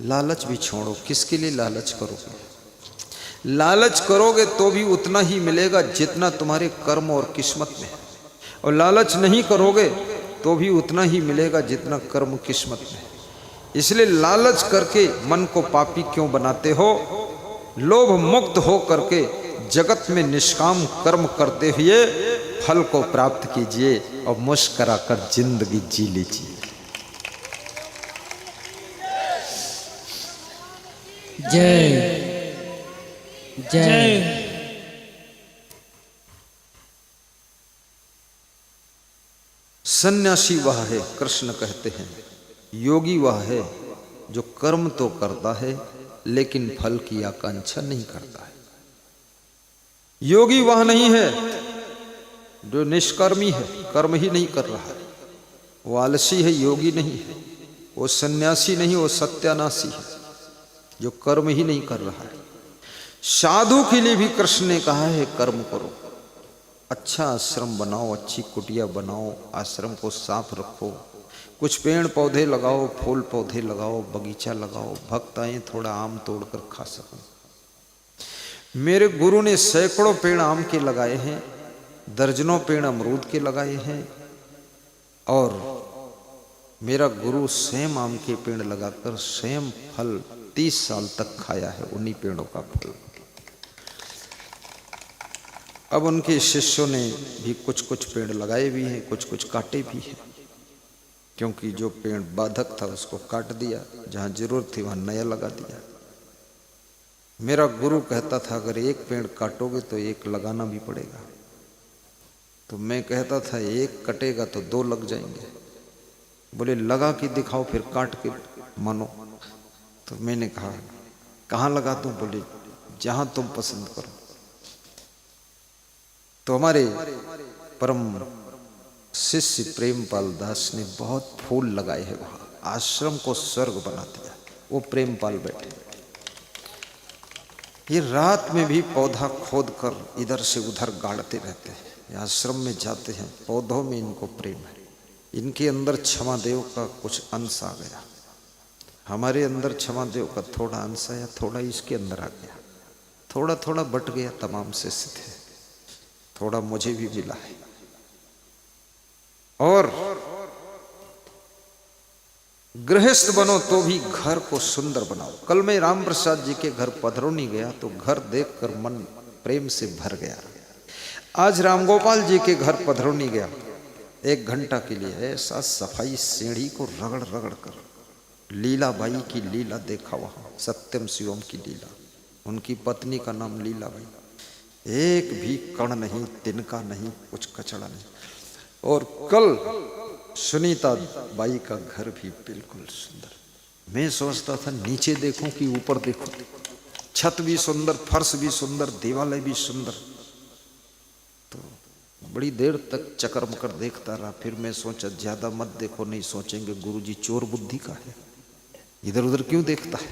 लालच भी छोड़ो, किसके लिए लालच करोगे? लालच करोगे तो भी उतना ही मिलेगा जितना तुम्हारे कर्म और किस्मत में है, और लालच नहीं करोगे तो भी उतना ही मिलेगा जितना कर्म किस्मत में है। इसलिए लालच करके मन को पापी क्यों बनाते हो? लोभ मुक्त हो करके जगत में निष्काम कर्म करते हुए फल को प्राप्त कीजिए और मुस्कुरा कर जिंदगी जी लीजिए। जय जय। सन्यासी वह है, कृष्ण कहते हैं, योगी वह है जो कर्म तो करता है लेकिन फल की आकांक्षा नहीं करता है। योगी वह नहीं है जो निष्कर्मी है, कर्म ही नहीं कर रहा है, वो आलसी है, योगी नहीं है। वो सन्यासी नहीं, वो सत्यानाशी है जो कर्म ही नहीं कर रहा है। साधु के लिए भी कृष्ण ने कहा है कर्म करो, अच्छा आश्रम बनाओ, अच्छी कुटिया बनाओ, आश्रम को साफ रखो, कुछ पेड़ पौधे लगाओ, फूल पौधे लगाओ, बगीचा लगाओ, भक्त आए थोड़ा आम तोड़कर खा सकें। मेरे गुरु ने सैकड़ों पेड़ आम के लगाए हैं, दर्जनों पेड़ अमरूद के लगाए हैं, और मेरा गुरु स्वयं आम के पेड़ लगाकर स्वयं फल 30 साल तक खाया है, उन्हीं पेड़ों का फल। अब उनके शिष्यों ने भी कुछ कुछ पेड़ लगाए भी हैं, कुछ कुछ काटे भी हैं, क्योंकि जो पेड़ बाधक था उसको काट दिया, जहाँ जरूरत थी वहाँ नया लगा दिया। मेरा गुरु कहता था अगर एक पेड़ काटोगे तो एक लगाना भी पड़ेगा। तो मैं कहता था एक कटेगा तो 2 लग जाएंगे। बोले लगा के दिखाओ फिर काट के मानो। तो मैंने कहा कहाँ लगा दूं? बोले जहां तुम पसंद करो। तो हमारे परम शिष्य प्रेमपाल दास ने बहुत फूल लगाए हैं वहां, आश्रम को स्वर्ग बना दिया। वो प्रेमपाल बैठे, ये रात में भी पौधा खोद कर इधर से उधर गाड़ते रहते हैं। ये आश्रम में जाते हैं, पौधों में इनको प्रेम है। इनके अंदर क्षमादेव का कुछ अंश आ गया, हमारे अंदर क्षमादेव का थोड़ा अंश आया, थोड़ा इसके अंदर आ गया, थोड़ा थोड़ा बट गया। तमाम शिष्य थे, थोड़ा मुझे भी मिला है। और गृहस्थ बनो तो भी घर को सुंदर बनाओ। कल मैं राम प्रसाद जी के घर पधरौनी गया तो घर देखकर मन प्रेम से भर गया। आज रामगोपाल जी के घर पधरौनी गया, 1 घंटा के लिए ऐसा सफाई, सीढ़ी को रगड़ रगड़ कर लीला बाई की लीला देखा वहां, सत्यम शिवम की लीला। उनकी पत्नी का नाम लीला बाई। एक भी कण नहीं, तिनका नहीं, कुछ कचड़ा नहीं। और कल सुनीता बाई का घर भी बिल्कुल सुंदर। मैं सोचता था नीचे देखूं कि ऊपर देखूं, छत भी सुंदर, फर्श भी सुंदर, दीवारें भी सुंदर। तो बड़ी देर तक चक्कर मकर देखता रहा। फिर मैं सोचा ज्यादा मत देखो, नहीं सोचेंगे गुरुजी चोर बुद्धि का है, इधर उधर क्यों देखता है।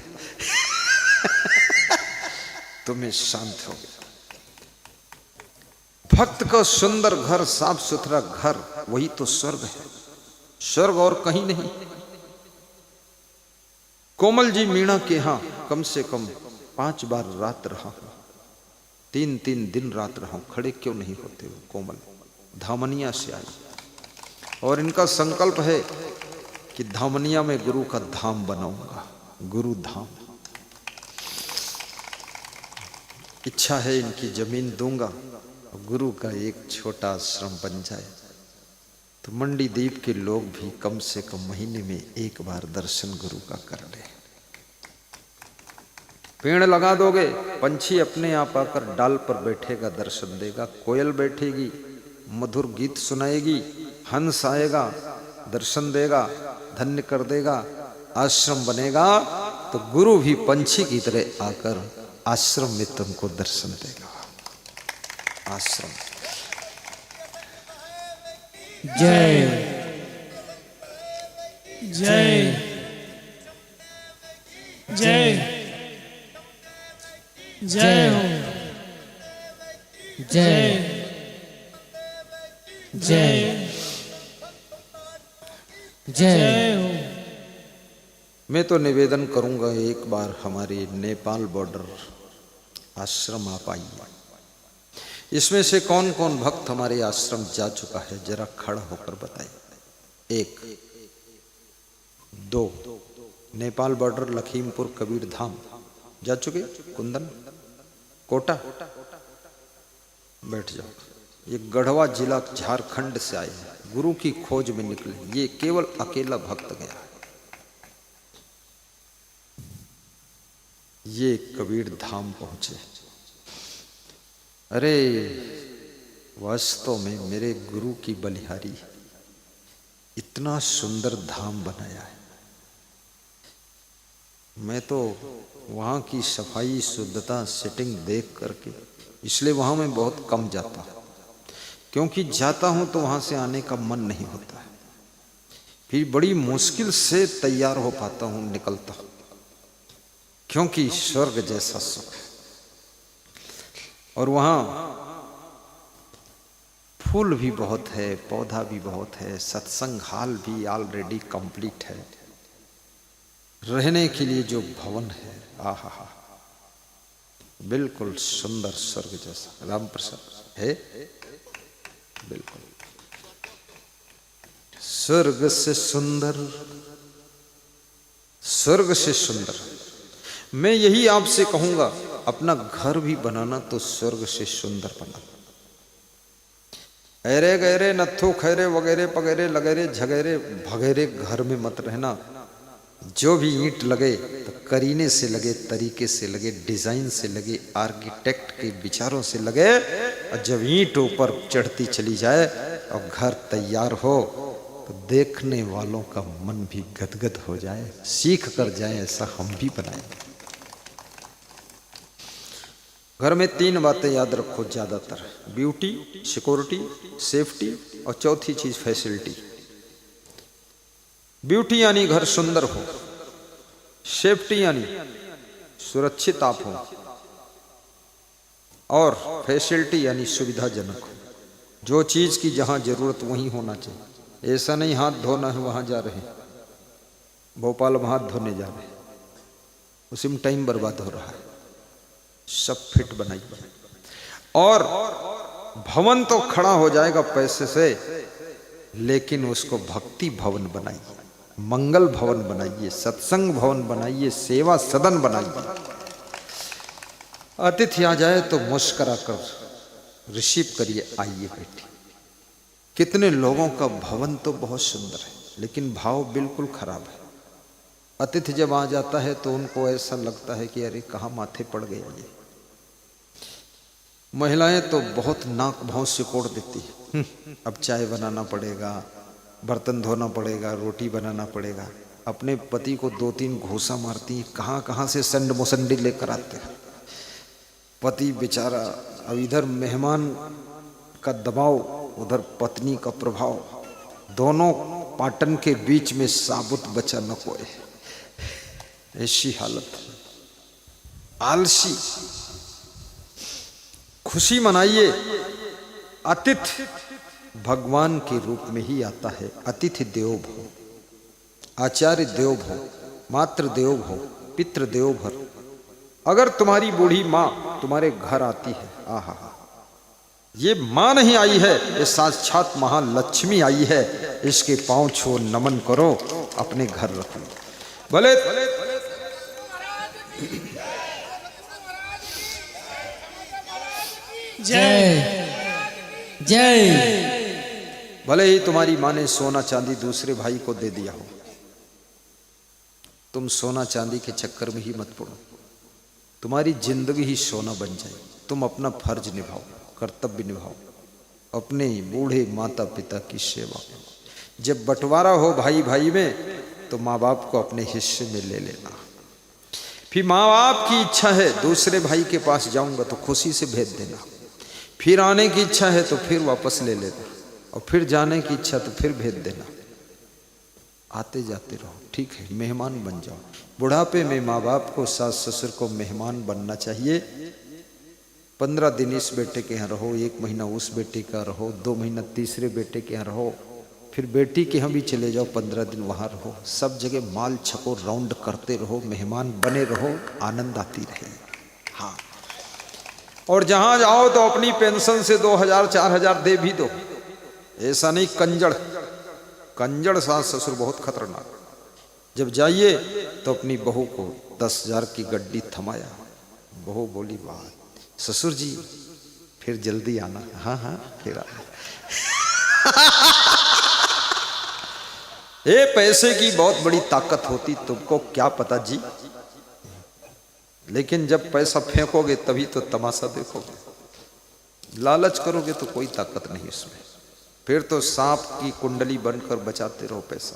तो मैं शांत हो गया। भक्त का सुंदर घर, साफ सुथरा घर, वही तो स्वर्ग है। स्वर्ग और कहीं नहीं। कोमल जी मीणा के यहां कम से कम 5 बार रात रहा हूं, 3-3 दिन रात रहा हूं। खड़े क्यों नहीं होते हो? कोमल धामनिया से आई, और इनका संकल्प है कि धामनिया में गुरु का धाम बनाऊंगा, गुरु धाम। इच्छा है इनकी जमीन दूंगा, गुरु का एक छोटा आश्रम बन जाए तो मंडी द्वीप के लोग भी कम से कम महीने में एक बार दर्शन गुरु का कर ले। पेड़ लगा दोगे, पंछी अपने आप आकर डाल पर बैठेगा, दर्शन देगा। कोयल बैठेगी, मधुर गीत सुनाएगी। हंस आएगा, दर्शन देगा, धन्य कर देगा। आश्रम बनेगा तो गुरु भी पंछी की तरह आकर आश्रम में तुमको दर्शन देगा। आश्रम। जय जय जय जय हो जय जय जय हो। मैं तो निवेदन करूंगा एक बार हमारे नेपाल बॉर्डर आश्रम आप आइए। इसमें से कौन कौन भक्त हमारे आश्रम जा चुका है जरा खड़ा होकर बताइए। 1 2 नेपाल बॉर्डर लखीमपुर कबीर धाम जा चुके? कुंदन, कोटा, बैठ जाओ। ये गढ़वा जिला झारखंड से आए हैं, गुरु की खोज में निकले। ये केवल अकेला भक्त गया है। ये कबीर धाम पहुंचे। अरे वास्तव में मेरे गुरु की बलिहारी इतना सुंदर धाम बनाया है। मैं तो वहाँ की सफाई शुद्धता सेटिंग देख करके, इसलिए वहाँ मैं बहुत कम जाता हूँ, क्योंकि जाता हूँ तो वहाँ से आने का मन नहीं होता है। फिर बड़ी मुश्किल से तैयार हो पाता हूँ, निकलता हूँ, क्योंकि स्वर्ग जैसा सुख है। और वहाँ फूल भी बहुत है, पौधा भी बहुत है, सत्संग हॉल भी ऑलरेडी कंप्लीट है। रहने के लिए जो भवन है, आहा हा, बिल्कुल सुंदर स्वर्ग जैसा। राम प्रसाद है, बिल्कुल स्वर्ग से सुंदर, स्वर्ग से सुंदर। मैं यही आपसे कहूंगा, अपना घर भी बनाना तो स्वर्ग से सुंदर बनाना। ऐरे गहरे नत्थो खैरे वगैरह पगैरे लगैरे झगैरे भगैरे घर में मत रहना। जो भी ईंट लगे तो करीने से लगे, तरीके से लगे, डिजाइन से लगे, आर्किटेक्ट के विचारों से लगे। और जब ईंट ऊपर चढ़ती चली जाए और घर तैयार हो तो देखने वालों का मन भी गदगद हो जाए, सीख कर जाए ऐसा हम भी बनाए। घर में 3 बातें याद रखो ज्यादातर: ब्यूटी, सिक्योरिटी, सेफ्टी, और चौथी चीज फैसिलिटी। ब्यूटी यानी घर सुंदर हो, सेफ्टी यानी सुरक्षित आप हो, और फैसिलिटी यानी सुविधाजनक हो। जो चीज की जहां जरूरत वहीं होना चाहिए। ऐसा नहीं हाथ धोना है वहां जा रहे, भोपाल में हाथ धोने जा रहे, उसी में टाइम बर्बाद हो रहा है। सब फिट बनाइए। और भवन तो खड़ा हो जाएगा पैसे से, लेकिन उसको भक्ति भवन बनाइए, मंगल भवन बनाइए, सत्संग भवन बनाइए, सेवा सदन बनाइए। अतिथि आ जाए तो मुस्कुरा कर रिसीव करिए, आइए बैठिए। कितने लोगों का भवन तो बहुत सुंदर है, लेकिन भाव बिल्कुल खराब है। अतिथि जब आ जाता है तो उनको ऐसा लगता है कि अरे कहाँ माथे पड़ गए ये। महिलाएं तो बहुत नाक भाव सिकोड़ देती है। अब चाय बनाना पड़ेगा, बर्तन धोना पड़ेगा, रोटी बनाना पड़ेगा। अपने पति को 2-3 घूसा मारती, कहाँ कहाँ से संड मुसंडी लेकर आते हैं। पति बेचारा, अब इधर मेहमान का दबाव, उधर पत्नी का प्रभाव, दोनों पाटन के बीच में साबुत बचा न कोई। ऐसी हालत, आलसी। खुशी मनाइए। अतिथि भगवान के रूप में ही आता है। अतिथि देवो भव, आचार्य देवो भव, मातृ देवो भव, पितृ देवो भव। अगर तुम्हारी बूढ़ी माँ तुम्हारे घर आती है, आहा, ये माँ नहीं आई है, ये साक्षात महालक्ष्मी आई है। इसके पांव छो नमन करो, अपने घर रख लो। भले जय जय। भले ही तुम्हारी माँ ने सोना चांदी दूसरे भाई को दे दिया हो, तुम सोना चांदी के चक्कर में ही मत पड़ो। तुम्हारी जिंदगी ही सोना बन जाए। तुम अपना फर्ज निभाओ, कर्तव्य निभाओ, अपने बूढ़े माता पिता की सेवा। जब बंटवारा हो भाई भाई में तो माँ बाप को अपने हिस्से में ले लेना। फिर माँ बाप की इच्छा है दूसरे भाई के पास जाऊंगा तो खुशी से भेज देना, फिर आने की इच्छा है तो फिर वापस ले लेना, और फिर जाने की इच्छा तो फिर भेज देना। आते जाते रहो, ठीक है, मेहमान बन जाओ। बुढ़ापे में माँ बाप को, सास ससुर को मेहमान बनना चाहिए। 15 दिन इस बेटे के यहाँ रहो, 1 महीना उस बेटे का रहो, 2 महीना तीसरे बेटे के यहाँ रहो, फिर बेटी के यहाँ भी चले जाओ, 15 दिन वहाँ रहो। सब जगह माल छको, राउंड करते रहो, मेहमान बने रहो, आनंद आती रहे। हाँ, और जहाँ जाओ तो अपनी पेंशन से 2000 4000 दे भी दो। ऐसा नहीं कंजड़ सास ससुर बहुत खतरनाक। जब जाइए तो अपनी बहू को 10,000 की गड्डी थमाया। बहू बोली, बात ससुर जी फिर जल्दी आना। हाँ हाँ फिर आना। ये पैसे की बहुत बड़ी ताकत होती, तुमको क्या पता जी। लेकिन जब पैसा फेंकोगे तभी तो तमाशा देखोगे। लालच करोगे तो कोई ताकत नहीं इसमें। फिर तो सांप की कुंडली बनकर बचाते रहो पैसा।